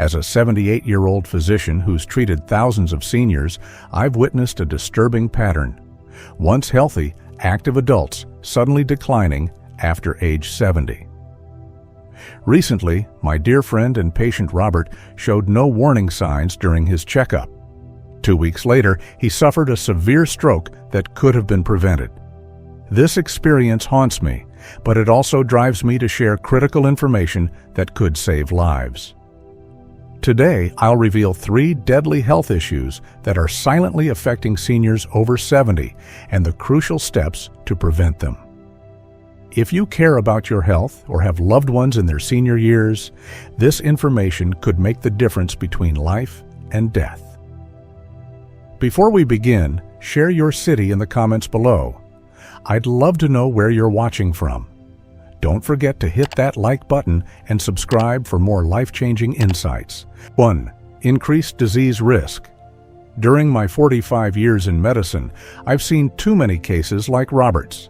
As a 78-year-old physician who's treated thousands of seniors, I've witnessed a disturbing pattern. Once healthy, active adults suddenly declining after age 70. Recently, my dear friend and patient Robert showed no warning signs during his checkup. 2 weeks later, he suffered a severe stroke that could have been prevented. This experience haunts me, but it also drives me to share critical information that could save lives. Today, I'll reveal 3 deadly health issues that are silently affecting seniors over 70 and the crucial steps to prevent them. If you care about your health or have loved ones in their senior years, this information could make the difference between life and death. Before we begin, share your city in the comments below. I'd love to know where you're watching from. Don't forget to hit that like button and subscribe for more life-changing insights. 1. Increased disease risk. During my 45 years in medicine, I've seen too many cases like Robert's.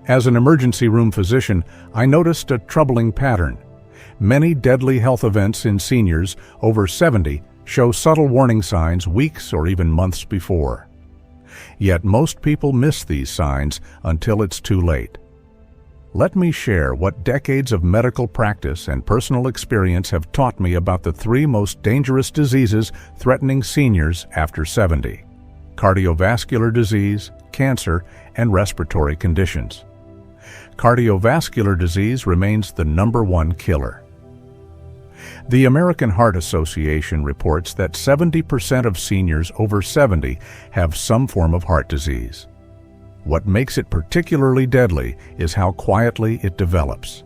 As an emergency room physician, I noticed a troubling pattern. Many deadly health events in seniors over 70 show subtle warning signs weeks or even months before. Yet most people miss these signs until it's too late. Let me share what decades of medical practice and personal experience have taught me about the 3 most dangerous diseases threatening seniors after 70: cardiovascular disease, cancer, and respiratory conditions. Cardiovascular disease remains the #1 killer. The American Heart Association reports that 70% of seniors over 70 have some form of heart disease. What makes it particularly deadly is how quietly it develops.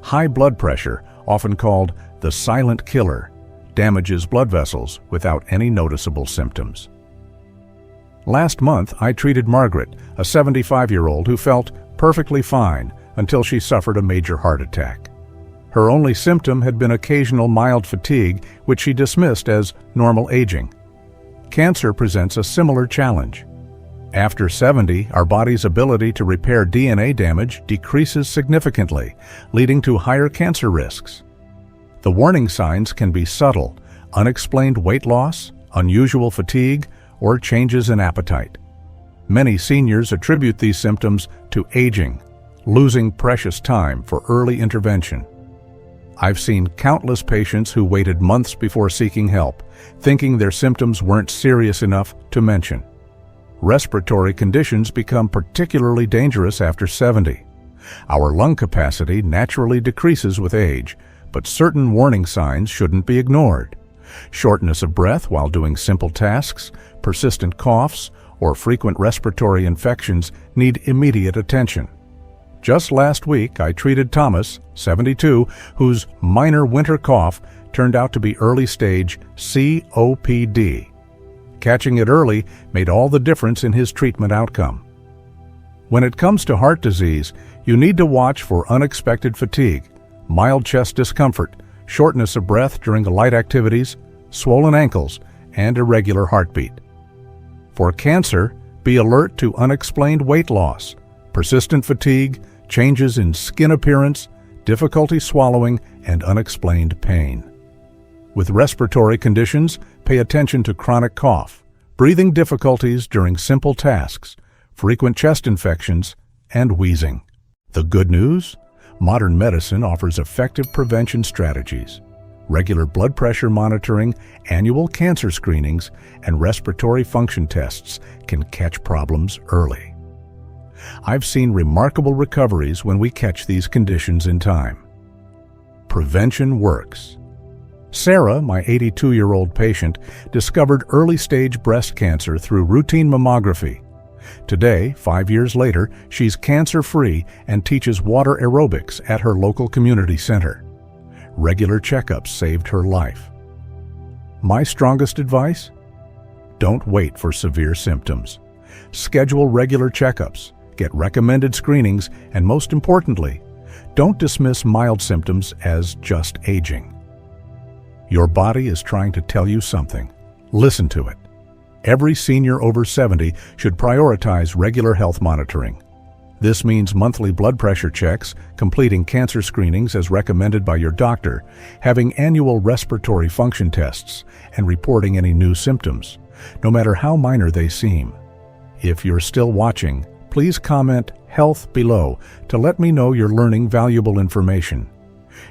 High blood pressure, often called the silent killer, damages blood vessels without any noticeable symptoms. Last month, I treated Margaret, a 75-year-old who felt perfectly fine until she suffered a major heart attack. Her only symptom had been occasional mild fatigue, which she dismissed as normal aging. Cancer presents a similar challenge. After 70, our body's ability to repair DNA damage decreases significantly, leading to higher cancer risks. The warning signs can be subtle: unexplained weight loss, unusual fatigue, or changes in appetite. Many seniors attribute these symptoms to aging, losing precious time for early intervention. I've seen countless patients who waited months before seeking help, thinking their symptoms weren't serious enough to mention. Respiratory conditions become particularly dangerous after 70. Our lung capacity naturally decreases with age, but certain warning signs shouldn't be ignored. Shortness of breath while doing simple tasks, persistent coughs, or frequent respiratory infections need immediate attention. Just last week, I treated Thomas, 72, whose minor winter cough turned out to be early-stage COPD. Catching it early made all the difference in his treatment outcome. When it comes to heart disease, you need to watch for unexpected fatigue, mild chest discomfort, shortness of breath during light activities, swollen ankles, and irregular heartbeat. For cancer, be alert to unexplained weight loss, persistent fatigue, changes in skin appearance, difficulty swallowing, and unexplained pain. With respiratory conditions, pay attention to chronic cough, breathing difficulties during simple tasks, frequent chest infections, and wheezing. The good news? Modern medicine offers effective prevention strategies. Regular blood pressure monitoring, annual cancer screenings, and respiratory function tests can catch problems early. I've seen remarkable recoveries when we catch these conditions in time. Prevention works. Sarah, my 82-year-old patient, discovered early-stage breast cancer through routine mammography. Today, 5 years later, she's cancer-free and teaches water aerobics at her local community center. Regular checkups saved her life. My strongest advice? Don't wait for severe symptoms. Schedule regular checkups, get recommended screenings, and most importantly, don't dismiss mild symptoms as just aging. Your body is trying to tell you something. Listen to it. Every senior over 70 should prioritize regular health monitoring. This means monthly blood pressure checks, completing cancer screenings as recommended by your doctor, having annual respiratory function tests, and reporting any new symptoms, no matter how minor they seem. If you're still watching, please comment "Health" below to let me know you're learning valuable information.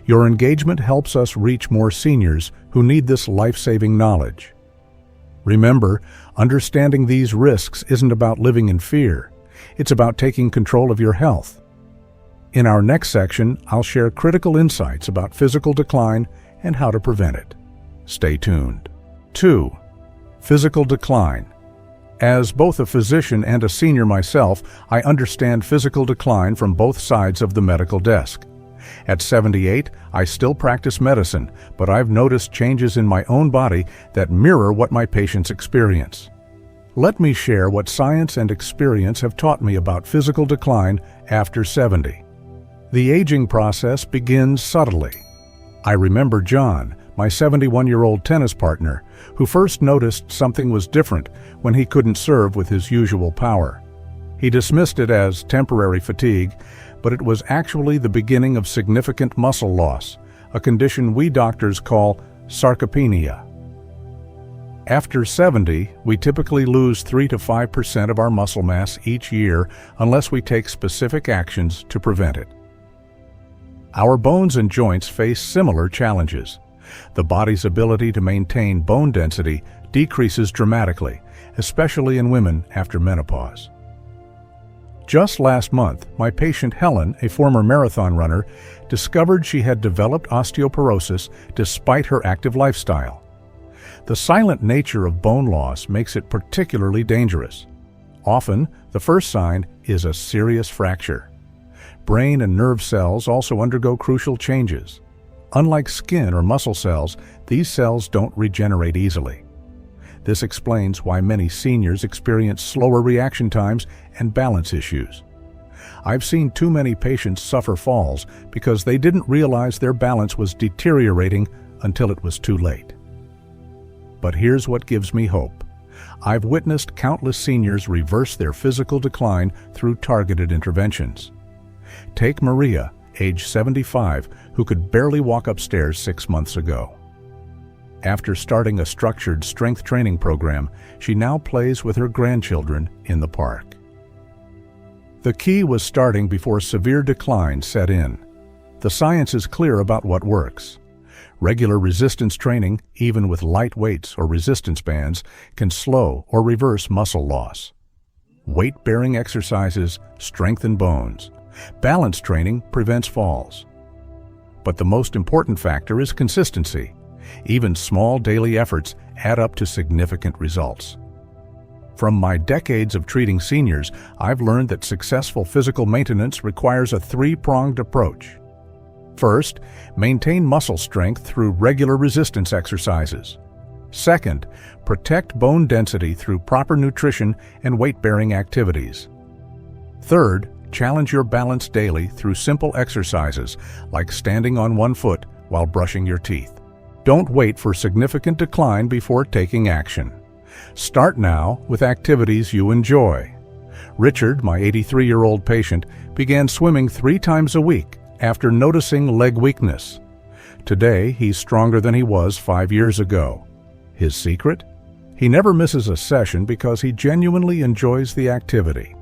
Your engagement helps us reach more seniors who need this life-saving knowledge. Remember, understanding these risks isn't about living in fear. It's about taking control of your health. In our next section, I'll share critical insights about physical decline and how to prevent it. Stay tuned. 2. Physical decline. As both a physician and a senior myself, I understand physical decline from both sides of the medical desk. At 78, I still practice medicine, but I've noticed changes in my own body that mirror what my patients experience. Let me share what science and experience have taught me about physical decline after 70. The aging process begins subtly. I remember John, my 71-year-old tennis partner, who first noticed something was different when he couldn't serve with his usual power. He dismissed it as temporary fatigue, but it was actually the beginning of significant muscle loss, a condition we doctors call sarcopenia. After 70, we typically lose 3 to 5% of our muscle mass each year unless we take specific actions to prevent it. Our bones and joints face similar challenges. The body's ability to maintain bone density decreases dramatically, especially in women after menopause. Just last month, my patient Helen, a former marathon runner, discovered she had developed osteoporosis despite her active lifestyle. The silent nature of bone loss makes it particularly dangerous. Often, the first sign is a serious fracture. Brain and nerve cells also undergo crucial changes. Unlike skin or muscle cells, these cells don't regenerate easily. This explains why many seniors experience slower reaction times and balance issues. I've seen too many patients suffer falls because they didn't realize their balance was deteriorating until it was too late. But here's what gives me hope. I've witnessed countless seniors reverse their physical decline through targeted interventions. Take Maria, age 75, who could barely walk upstairs 6 months ago. After starting a structured strength training program, she now plays with her grandchildren in the park. The key was starting before severe decline set in. The science is clear about what works. Regular resistance training, even with light weights or resistance bands, can slow or reverse muscle loss. Weight-bearing exercises strengthen bones. Balance training prevents falls. But the most important factor is consistency. Even small daily efforts add up to significant results. From my decades of treating seniors, I've learned that successful physical maintenance requires a three-pronged approach. First, maintain muscle strength through regular resistance exercises. Second, protect bone density through proper nutrition and weight-bearing activities. Third, challenge your balance daily through simple exercises like standing on one foot while brushing your teeth. Don't wait for significant decline before taking action. Start now with activities you enjoy. Richard, my 83-year-old patient, began swimming 3 times a week after noticing leg weakness. Today, he's stronger than he was 5 years ago. His secret? He never misses a session because he genuinely enjoys the activity.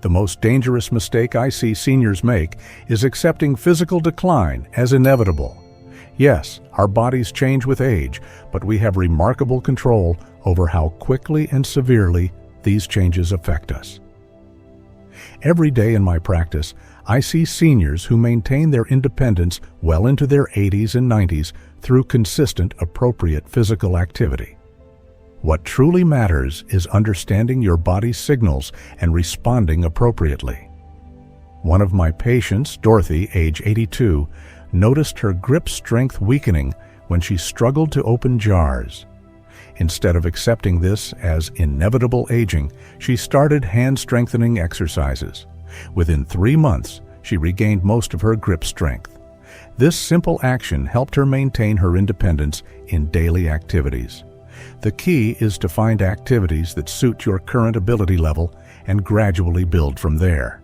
The most dangerous mistake I see seniors make is accepting physical decline as inevitable. Yes, our bodies change with age, but we have remarkable control over how quickly and severely these changes affect us. Every day in my practice, I see seniors who maintain their independence well into their 80s and 90s through consistent, appropriate physical activity. What truly matters is understanding your body's signals and responding appropriately. One of my patients, Dorothy, age 82, noticed her grip strength weakening when she struggled to open jars. Instead of accepting this as inevitable aging, she started hand-strengthening exercises. Within 3 months, she regained most of her grip strength. This simple action helped her maintain her independence in daily activities. The key is to find activities that suit your current ability level and gradually build from there.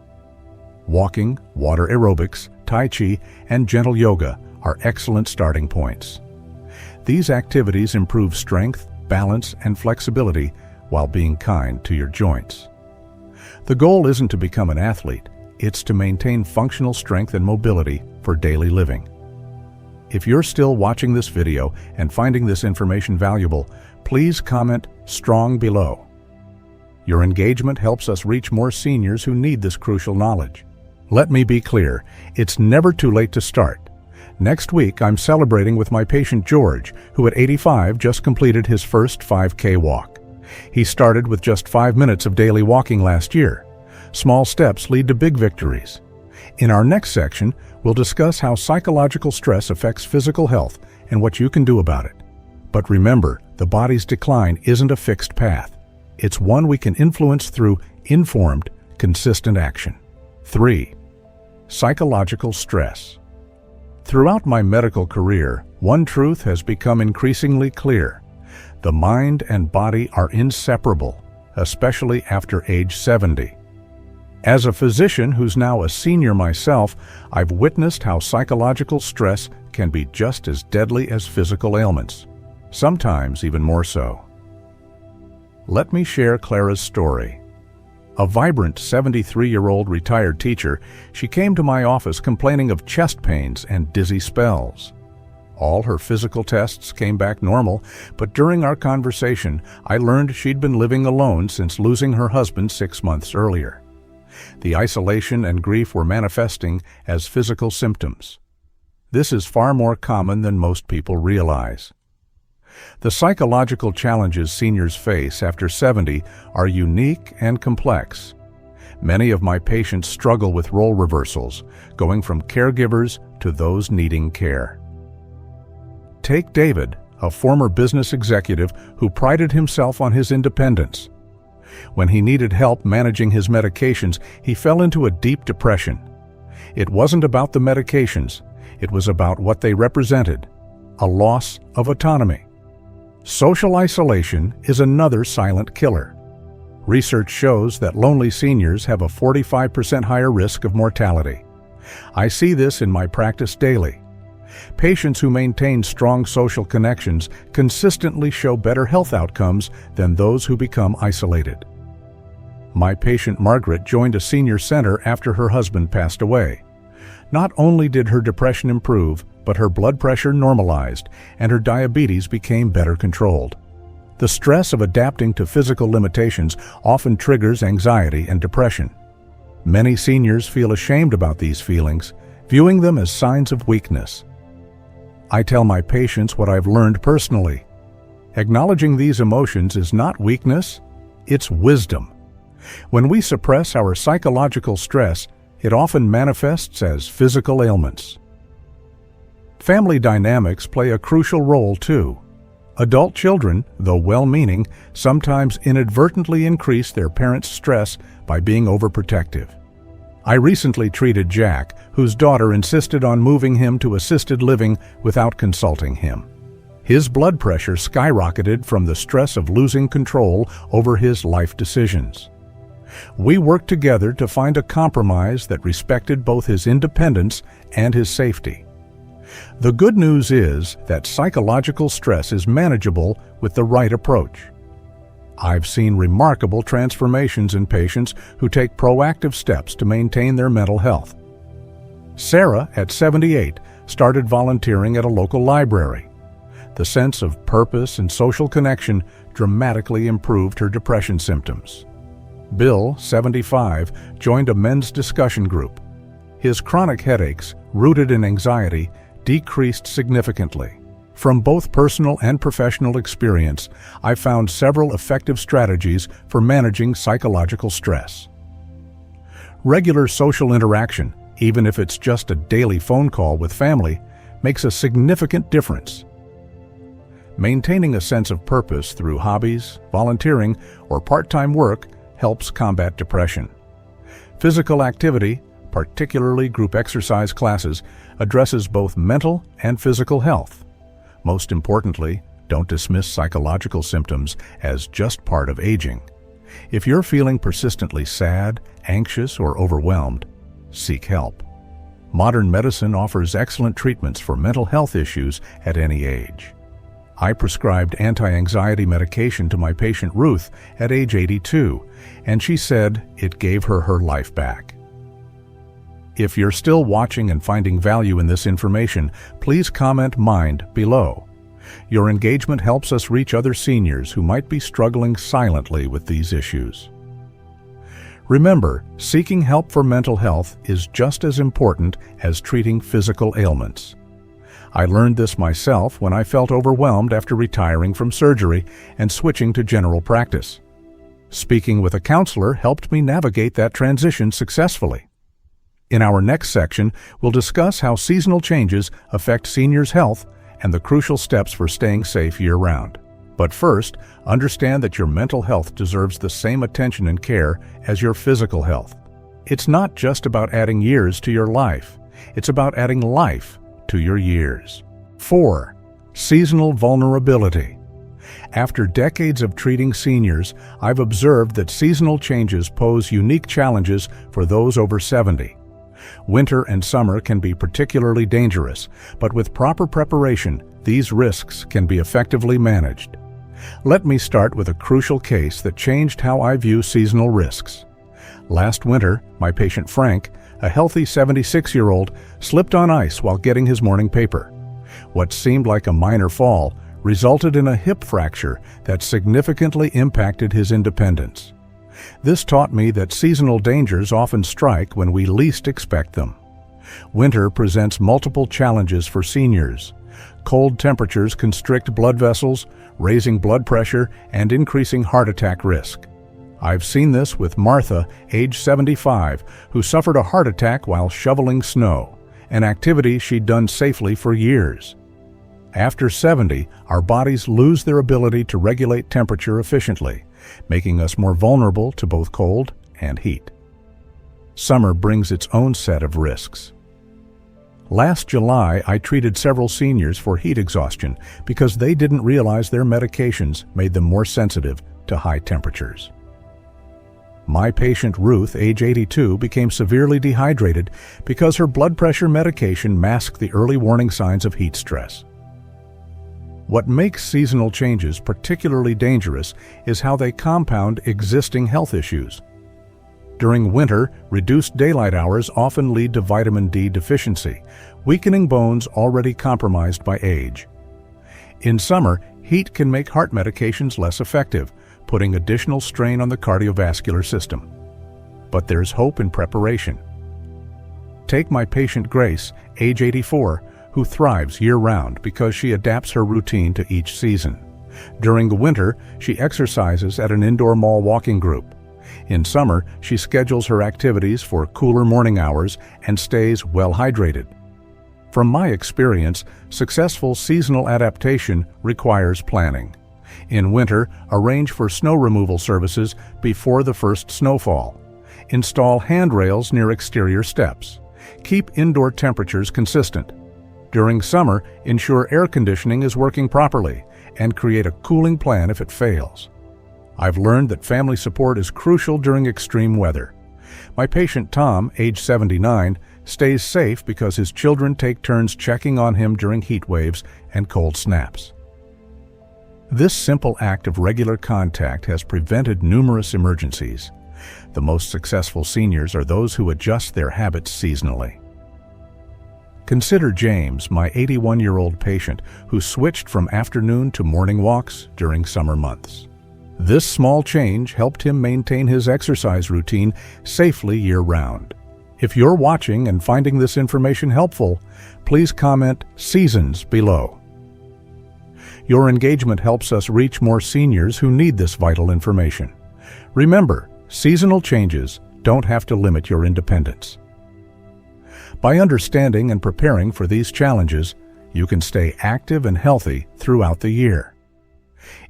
Walking, water aerobics, Tai Chi, and gentle yoga are excellent starting points. These activities improve strength, balance, and flexibility while being kind to your joints. The goal isn't to become an athlete, it's to maintain functional strength and mobility for daily living. If you're still watching this video and finding this information valuable, please comment "strong" below. Your engagement helps us reach more seniors who need this crucial knowledge. Let me be clear, it's never too late to start. Next week, I'm celebrating with my patient George, who at 85 just completed his first 5K walk. He started with just 5 minutes of daily walking last year. Small steps lead to big victories. In our next section, we'll discuss how psychological stress affects physical health and what you can do about it. But remember, the body's decline isn't a fixed path. It's one we can influence through informed, consistent action. 3. Psychological stress. Throughout my medical career, one truth has become increasingly clear. The mind and body are inseparable, especially after age 70. As a physician who's now a senior myself, I've witnessed how psychological stress can be just as deadly as physical ailments, sometimes even more so. Let me share Clara's story. A vibrant 73-year-old retired teacher, she came to my office complaining of chest pains and dizzy spells. All her physical tests came back normal, but during our conversation, I learned she'd been living alone since losing her husband 6 months earlier. The isolation and grief were manifesting as physical symptoms. This is far more common than most people realize. The psychological challenges seniors face after 70 are unique and complex. Many of my patients struggle with role reversals, going from caregivers to those needing care. Take David, a former business executive who prided himself on his independence. When he needed help managing his medications, he fell into a deep depression. It wasn't about the medications, it was about what they represented: a loss of autonomy. Social isolation is another silent killer. Research shows that lonely seniors have a 45% higher risk of mortality. I see this in my practice daily. Patients who maintain strong social connections consistently show better health outcomes than those who become isolated. My patient Margaret joined a senior center after her husband passed away. Not only did her depression improve, but her blood pressure normalized and her diabetes became better controlled. The stress of adapting to physical limitations often triggers anxiety and depression. Many seniors feel ashamed about these feelings, viewing them as signs of weakness. I tell my patients what I've learned personally. Acknowledging these emotions is not weakness, it's wisdom. When we suppress our psychological stress, it often manifests as physical ailments. Family dynamics play a crucial role too. Adult children, though well-meaning, sometimes inadvertently increase their parents' stress by being overprotective. I recently treated Jack, whose daughter insisted on moving him to assisted living without consulting him. His blood pressure skyrocketed from the stress of losing control over his life decisions. We worked together to find a compromise that respected both his independence and his safety. The good news is that psychological stress is manageable with the right approach. I've seen remarkable transformations in patients who take proactive steps to maintain their mental health. Sarah, at 78, started volunteering at a local library. The sense of purpose and social connection dramatically improved her depression symptoms. Bill, 75, joined a men's discussion group. His chronic headaches, rooted in anxiety, decreased significantly. From both personal and professional experience, I found several effective strategies for managing psychological stress. Regular social interaction, even if it's just a daily phone call with family, makes a significant difference. Maintaining a sense of purpose through hobbies, volunteering, or part-time work helps combat depression. Physical activity, particularly group exercise classes, addresses both mental and physical health. Most importantly, don't dismiss psychological symptoms as just part of aging. If you're feeling persistently sad, anxious, or overwhelmed, seek help. Modern medicine offers excellent treatments for mental health issues at any age. I prescribed anti-anxiety medication to my patient Ruth at age 82, and she said it gave her her life back. If you're still watching and finding value in this information, please comment "Mind" below. Your engagement helps us reach other seniors who might be struggling silently with these issues. Remember, seeking help for mental health is just as important as treating physical ailments. I learned this myself when I felt overwhelmed after retiring from surgery and switching to general practice. Speaking with a counselor helped me navigate that transition successfully. In our next section, we'll discuss how seasonal changes affect seniors' health and the crucial steps for staying safe year-round. But first, understand that your mental health deserves the same attention and care as your physical health. It's not just about adding years to your life. It's about adding life to your years. 4. Seasonal vulnerability. After decades of treating seniors, I've observed that seasonal changes pose unique challenges for those over 70. Winter and summer can be particularly dangerous, but with proper preparation, these risks can be effectively managed. Let me start with a crucial case that changed how I view seasonal risks. Last winter, my patient Frank, a healthy 76-year-old, slipped on ice while getting his morning paper. What seemed like a minor fall resulted in a hip fracture that significantly impacted his independence. This taught me that seasonal dangers often strike when we least expect them. Winter presents multiple challenges for seniors. Cold temperatures constrict blood vessels, raising blood pressure and increasing heart attack risk. I've seen this with Martha, age 75, who suffered a heart attack while shoveling snow, an activity she'd done safely for years. After 70, our bodies lose their ability to regulate temperature efficiently, making us more vulnerable to both cold and heat. Summer brings its own set of risks. Last July, I treated several seniors for heat exhaustion because they didn't realize their medications made them more sensitive to high temperatures. My patient Ruth, age 82, became severely dehydrated because her blood pressure medication masked the early warning signs of heat stress. What makes seasonal changes particularly dangerous is how they compound existing health issues. During winter, reduced daylight hours often lead to vitamin D deficiency, weakening bones already compromised by age. In summer, heat can make heart medications less effective, putting additional strain on the cardiovascular system. But there's hope in preparation. Take my patient Grace, age 84, who thrives year-round because she adapts her routine to each season. During the winter, she exercises at an indoor mall walking group. In summer, she schedules her activities for cooler morning hours and stays well hydrated. From my experience, successful seasonal adaptation requires planning. In winter, arrange for snow removal services before the first snowfall. Install handrails near exterior steps. Keep indoor temperatures consistent. During summer, ensure air conditioning is working properly and create a cooling plan if it fails. I've learned that family support is crucial during extreme weather. My patient Tom, age 79, stays safe because his children take turns checking on him during heat waves and cold snaps. This simple act of regular contact has prevented numerous emergencies. The most successful seniors are those who adjust their habits seasonally. Consider James, my 81-year-old patient who switched from afternoon to morning walks during summer months. This small change helped him maintain his exercise routine safely year-round. If you're watching and finding this information helpful, please comment "Seasons" below. Your engagement helps us reach more seniors who need this vital information. Remember, seasonal changes don't have to limit your independence. By understanding and preparing for these challenges, you can stay active and healthy throughout the year.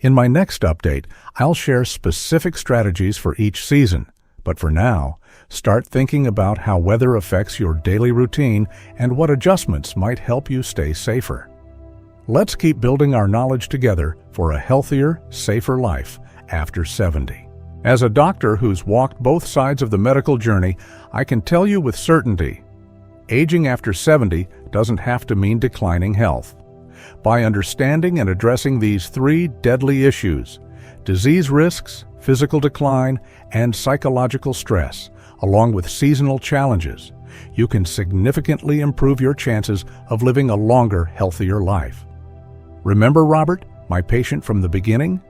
In my next update, I'll share specific strategies for each season, but for now, start thinking about how weather affects your daily routine and what adjustments might help you stay safer. Let's keep building our knowledge together for a healthier, safer life after 70. As a doctor who's walked both sides of the medical journey, I can tell you with certainty, aging after 70 doesn't have to mean declining health. By understanding and addressing these three deadly issues, disease risks, physical decline, and psychological stress, along with seasonal challenges, you can significantly improve your chances of living a longer, healthier life. Remember Robert, my patient from the beginning?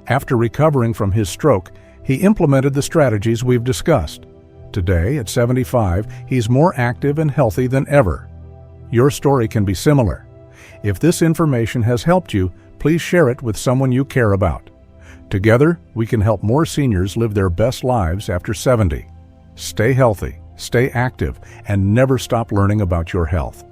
After recovering from his stroke, he implemented the strategies we've discussed. Today, at 75, he's more active and healthy than ever. Your story can be similar. If this information has helped you, please share it with someone you care about. Together, we can help more seniors live their best lives after 70. Stay healthy, stay active, and never stop learning about your health.